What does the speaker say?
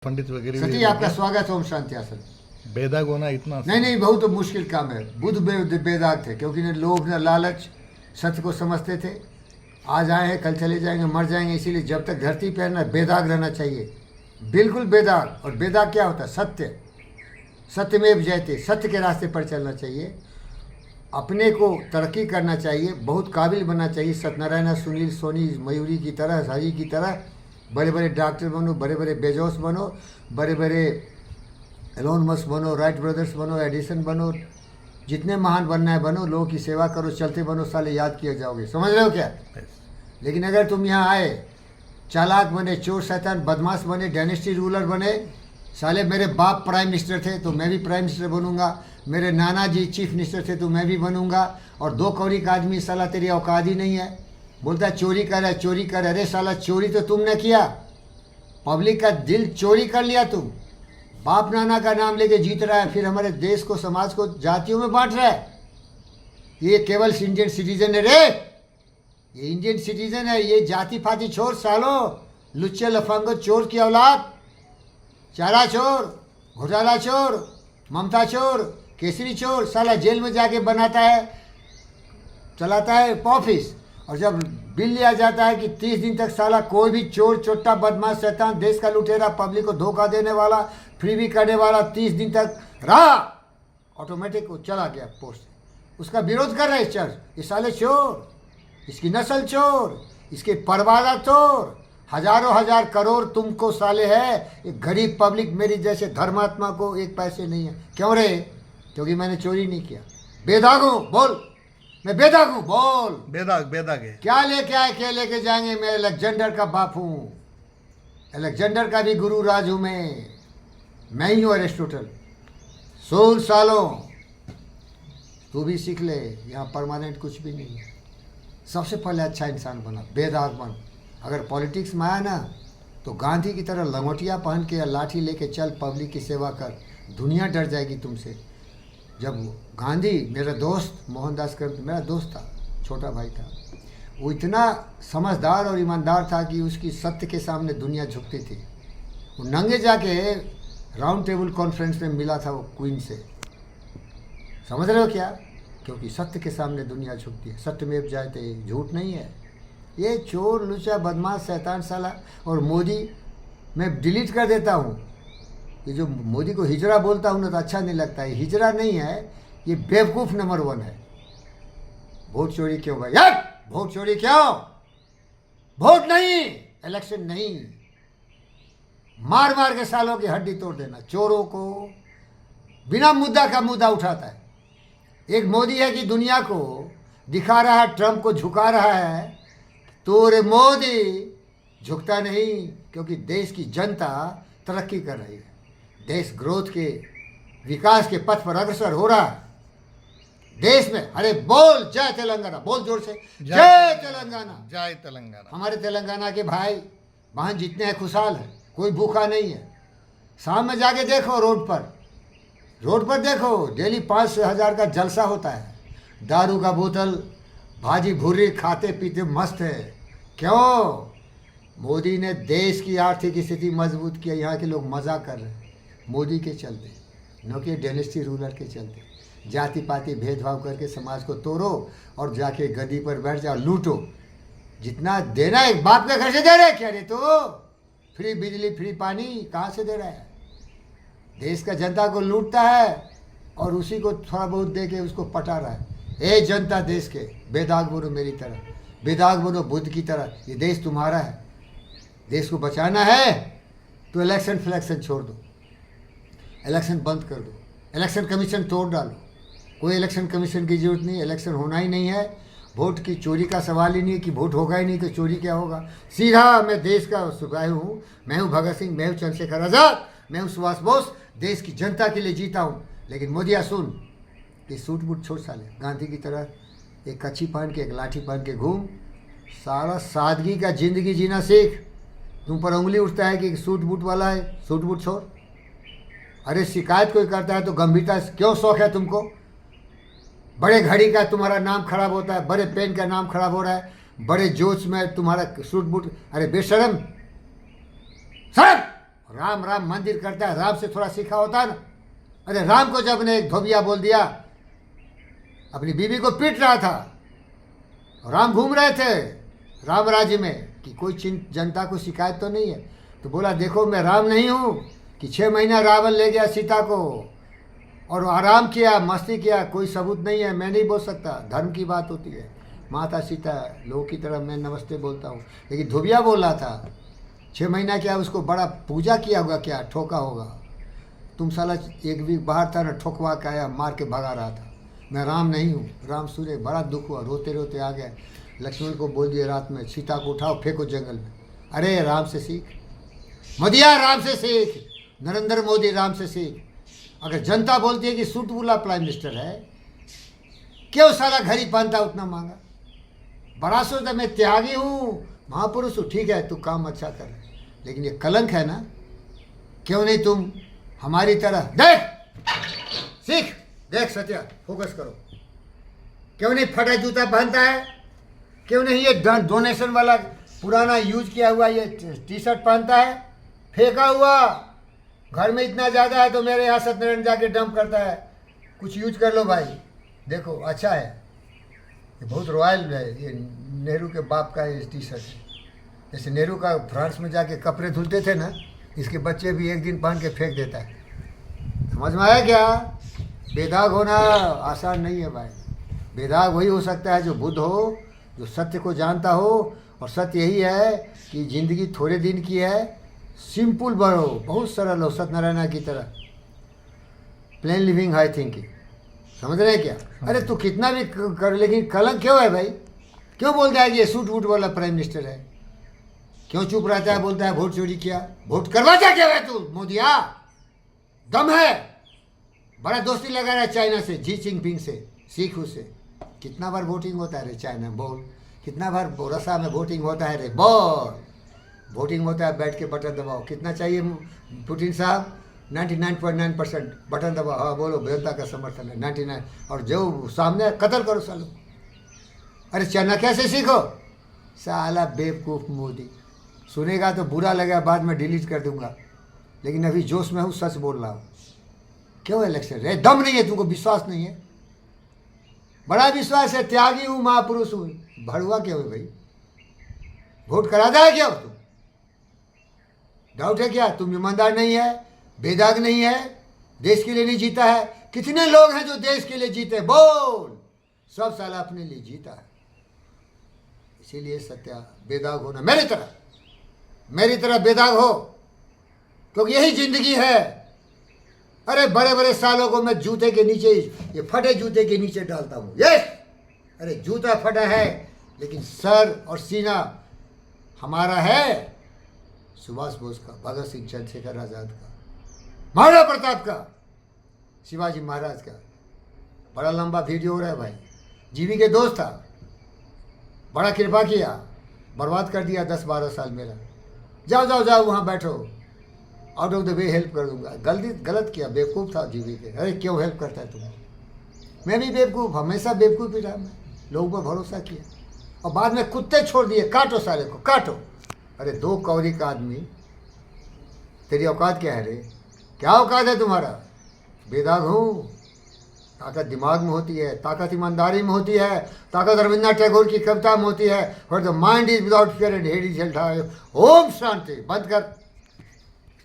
पंडित वगैरह सती आपका स्वागत है ओम शांति आसन। बेदाग होना इतना नहीं बहुत मुश्किल काम है। बुद्ध बेदाग थे क्योंकि न लोभ न लालच, सत्य को समझते थे। आज आए हैं कल चले जाएंगे, मर जाएंगे, इसीलिए जब तक धरती पे रहना बेदाग रहना चाहिए, बिल्कुल बेदाग। और बेदाग क्या होता है? सत्य, सत्यमेव जयते, सत्य के रास्ते पर चलना चाहिए, अपने को तरक्की करना चाहिए, बहुत काबिल बनना चाहिए। सत्यनारायण, सुनील सोनी, मयूरी की तरह, हरी की तरह बड़े बड़े डॉक्टर बनो, बड़े बड़े बेजोस बनो, बड़े बड़े एलोन मस्क बनो, राइट ब्रदर्स बनो, एडिसन बनो, जितने महान बनना है बनो, लोगों की सेवा करो, चलते बनो, साले याद किए जाओगे। समझ रहे हो क्या? लेकिन अगर तुम यहाँ आए, चालाक बने, चोर शैतान बदमाश बने, डायनेस्टी रूलर बने, साले मेरे बाप प्राइम मिनिस्टर थे तो मैं भी प्राइम मिनिस्टर बनूंगा, मेरे नाना जी चीफ मिनिस्टर थे तो मैं भी बनूंगा, और दो कौड़ी का आदमी साला तेरी औकात ही नहीं है, बोलता है चोरी कर है, चोरी कर। अरे साला चोरी तो तुमने किया, पब्लिक का दिल चोरी कर लिया तुम। बाप नाना का नाम लेके जीत रहा है, फिर हमारे देश को, समाज को जातियों में बांट रहा है। ये केवल इंडियन सिटीजन है रे, ये इंडियन सिटीजन है, ये जाति पाति छोड़ सालो, लुच्चे लफंगो चोर की औलाद, चारा चोर, घोटाला चोर, ममता चोर, केसरी चोर, साला जेल में जाके बनाता है, चलाता है ऑफिस। और जब बिल लिया जाता है कि 30 दिन तक साला कोई भी चोर चोट्टा बदमाश शैतान, देश का लुटेरा, पब्लिक को धोखा देने वाला, फ्री भी करने वाला 30 दिन तक रहा, ऑटोमेटिक वो चला गया पोस्ट। उसका विरोध कर रहे चर्च, ये साले चोर, इसकी नस्ल चोर, इसके परवादा चोर, हजारों हजार करोड़ तुमको साले है, एक गरीब पब्लिक मेरी जैसे धर्मात्मा को एक पैसे नहीं है। क्यों रे? क्योंकि मैंने चोरी नहीं किया। बेदाग हूँ, बोल, मैं बेदाग हूँ, बोल। बेदाग बेदाग है। क्या लेके आए, क्या लेके जाएंगे? मैं अलेक्जेंडर का बाप हूँ, अलेक्जेंडर का भी गुरु राज हूँ मैं ही हूँ अरिस्टोटल। 16 सालों तू भी सीख ले, यहाँ परमानेंट कुछ भी नहीं है। सबसे पहले अच्छा इंसान बना, बेदाग बन। अगर पॉलिटिक्स में आया ना तो गांधी की तरह लंगोटिया पहन के या लाठी लेके चल, पब्लिक की सेवा कर, दुनिया डर जाएगी तुमसे। जब गांधी, मेरा दोस्त मोहनदास करमचंद मेरा दोस्त था, छोटा भाई था, वो इतना समझदार और ईमानदार था कि उसकी सत्य के सामने दुनिया झुकती थी। वो नंगे जाके राउंड टेबल कॉन्फ्रेंस में मिला था वो क्वीन से। समझ रहे हो क्या? क्योंकि सत्य के सामने दुनिया झुकती है। सत्यमेव जयते, झूठ नहीं है। ये चोर लुचा बदमाश शैतान साला, और मोदी मैं डिलीट कर देता हूँ। ये जो मोदी को हिजड़ा बोलता हूँ ना तो अच्छा नहीं लगता है। हिजड़ा नहीं है, ये बेवकूफ़ नंबर 1 है। वोट चोरी क्यों भाई? यार वोट चोरी क्यों? वोट नहीं, इलेक्शन नहीं, मार मार के सालों की हड्डी तोड़ देना। चोरों को बिना मुद्दा का मुद्दा उठाता है। एक मोदी है कि दुनिया को दिखा रहा है, ट्रंप को झुका रहा है, तो रे मोदी झुकता नहीं, क्योंकि देश की जनता तरक्की कर रही है, देश ग्रोथ के, विकास के पथ पर अग्रसर हो रहा है देश में। अरे बोल जय तेलंगाना, बोल जोर से, जय तेलंगाना, जय तेलंगाना। हमारे तेलंगाना के भाई बहन जितने हैं खुशहाल है, कोई भूखा नहीं है। शाम में जाके देखो रोड पर देखो, डेली 5 से 1000 का जलसा होता है। दारू का बोतल, भाजी भूरी खाते पीते मस्त है। क्यों? मोदी ने देश की आर्थिक स्थिति मजबूत किया। यहाँ के लोग मज़ा कर रहे हैं मोदी के चलते, न कि डायनेस्टी रूलर के चलते। जाति पाति भेदभाव करके समाज को तोड़ो और जाके गद्दी पर बैठ जाओ, लूटो। जितना देना है बाप के घर से दे रहे क्या रे? तो फ्री बिजली फ्री पानी कहाँ से दे रहा है? देश का जनता को लूटता है और उसी को थोड़ा बहुत दे के उसको पटा रहा है। ए जनता देश के, बेदाग बनो मेरी तरह, बेदाग बनो बुद्ध की तरह। ये देश तुम्हारा है, देश को बचाना है तो इलेक्शन फ्लैक्शन छोड़ दो, इलेक्शन बंद कर दो, इलेक्शन कमीशन तोड़ डालो। कोई इलेक्शन कमीशन की जरूरत नहीं, इलेक्शन होना ही नहीं है। वोट की चोरी का सवाल ही नहीं है कि वोट होगा ही नहीं तो चोरी क्या होगा। सीधा मैं देश का सिपाही हूँ, मैं हूँ भगत सिंह, मैं हूँ चंद्रशेखर आज़ाद, मैं हूँ सुभाष बोस, देश की जनता के लिए जीता हूँ। लेकिन मोदिया सुन, कि सूट बूट छोड़ साले, गांधी की तरह एक कच्छी पहन के, एक लाठी पहन के घूम, सारा सादगी का ज़िंदगी जीना सीख। तुम पर उंगली उठता है कि सूट बूट वाला है, सूट बूट छोड़। अरे शिकायत कोई करता है तो गंभीरता क्यों? शौक है तुमको? बड़े घड़ी का तुम्हारा नाम खराब होता है, बड़े पेन का नाम खराब हो रहा है, बड़े जोश में तुम्हारा सूट बूट। अरे बेशरम, शर्म राम राम मंदिर करता है, राम से थोड़ा सीखा होता ना। अरे राम को जब ने एक धोबिया बोल दिया, अपनी बीवी को पीट रहा था, राम घूम रहे थे राम राज्य में कि कोई जनता को शिकायत तो नहीं है, तो बोला देखो मैं राम नहीं हूँ कि 6 महीना रावण ले गया सीता को और आराम किया, मस्ती किया, कोई सबूत नहीं है, मैं नहीं बोल सकता, धर्म की बात होती है। माता सीता लोगों की तरह मैं नमस्ते बोलता हूँ, लेकिन धोबिया बोल रहा था 6 महीना क्या उसको बड़ा पूजा किया होगा, क्या ठोका होगा। तुम साला एक वीक बाहर था ना, ठोकवा के आया, मार के भगा रहा था। मैं राम नहीं हूँ। राम सूर्य बड़ा दुख हुआ, रोते रोते आ गए, लक्ष्मण को बोल दिया रात में सीता को उठाओ फेंको जंगल में। अरे राम से सीख मोदिया, राम से सीख, नरेंद्र मोदी राम से सीख। अगर जनता बोलती है कि सूटबुला प्राइम मिनिस्टर है, क्यों सारा घर ही पहनता उतना महंगा। बड़ा सोचता मैं त्यागी हूँ, महापुरुष हूँ, ठीक है तू काम अच्छा कर, लेकिन ये कलंक है ना, क्यों नहीं तुम हमारी तरह देख सीख, देख सत्या फोकस करो, क्यों नहीं फटा जूता पहनता है, क्यों नहीं ये डोनेशन वाला पुराना यूज किया हुआ ये टी शर्ट पहनता है, फेंका हुआ, घर में इतना ज़्यादा है तो मेरे यहाँ सत्यनारायण जाके डंप करता है, कुछ यूज कर लो भाई, देखो अच्छा है, ये बहुत रॉयल है, ये नेहरू के बाप का ये टी शर्ट है। जैसे नेहरू का फ्रांस में जाके कपड़े धुलते थे ना, इसके बच्चे भी एक दिन पहन के फेंक देता है। समझ में आया क्या? बेदाग होना आसान नहीं है भाई। बेदाग वही हो सकता है जो बुद्ध हो, जो सत्य को जानता हो, और सत्य यही है कि ज़िंदगी थोड़े दिन की है, सिंपल बढ़ो, बहुत सरल हो, सत्यनारायण की तरह, प्लेन लिविंग हाई थिंकिंग। समझ रहे हैं क्या? अरे तू कितना भी कर, लेकिन कलंक क्यों है भाई? क्यों बोलता है कि ये सूट वूट वाला प्राइम मिनिस्टर है? क्यों चुप रहता है? बोलता है वोट चोरी किया। वोट करवाता क्या है तू मोदिया? दम है, बड़ा दोस्ती लगा रहा है चाइना से, जी जिनपिंग से, सीख उससे। कितना बार वोटिंग होता है रे चाइना, बोल। कितना बार रसा में वोटिंग होता है रे, बोल। वोटिंग होता है, बैठ के बटन दबाओ। कितना चाहिए पुतिन साहब? 99.9% बटन दबाओ, हाँ बोलो जनता का समर्थन है 99, और जो सामने कत्ल करो सालो। अरे चाइना कैसे सीखो? साला बेवकूफ़ मोदी। सुनेगा तो बुरा लगेगा, बाद में डिलीट कर दूंगा, लेकिन अभी जोश में हूँ, सच बोल रहा हूँ। क्यों इलेक्शन रे? दम नहीं है तुमको, विश्वास नहीं है? बड़ा विश्वास है, त्यागी हूँ, महापुरुष हूँ, भड़ुआ क्यों है भाई? वोट कराता है क्या तुम? डाउट है क्या? तुम ईमानदार नहीं है, बेदाग नहीं है, देश के लिए नहीं जीता है। कितने लोग हैं जो देश के लिए जीते? बोल। सब साला अपने लिए जीता है। इसीलिए सत्या बेदाग होना, मेरी तरह बेदाग हो, क्योंकि यही जिंदगी है। अरे बड़े बड़े सालों को मैं जूते के नीचे, ये फटे जूते के नीचे डालता हूँ। यस, अरे जूता फटा है, लेकिन सर और सीना हमारा है, सुभाष बोस का, भगत सिंह, चंद्रशेखर आजाद का, महाराणा प्रताप का, शिवाजी महाराज का। बड़ा लंबा वीडियो हो रहा है भाई। जीवी के दोस्त था, बड़ा कृपा किया, बर्बाद कर दिया 10-12 साल मेरा। जाओ जाओ जाओ वहाँ बैठो, out of the way help कर दूंगा। गलत किया, बेवकूफ़ था जीवी के। अरे क्यों हेल्प करता है तुम्हें? मैं भी बेवकूफ़, हमेशा बेवकूफ़ ही रहा मैं, लोगों पर भरोसा किया और बाद में कुत्ते छोड़ दिए, काटो साले को, काटो। अरे 2 कौड़ी का आदमी, तेरी औकात क्या है रे? क्या औकात है तुम्हारा? बेदाग हूँ। ताकत दिमाग में होती है, ताकत ईमानदारी में होती है, ताकत रविन्द्रनाथ टैगोर की कविता में होती है, और the mind is without fear and head is held high. ओम शांति। बंद कर।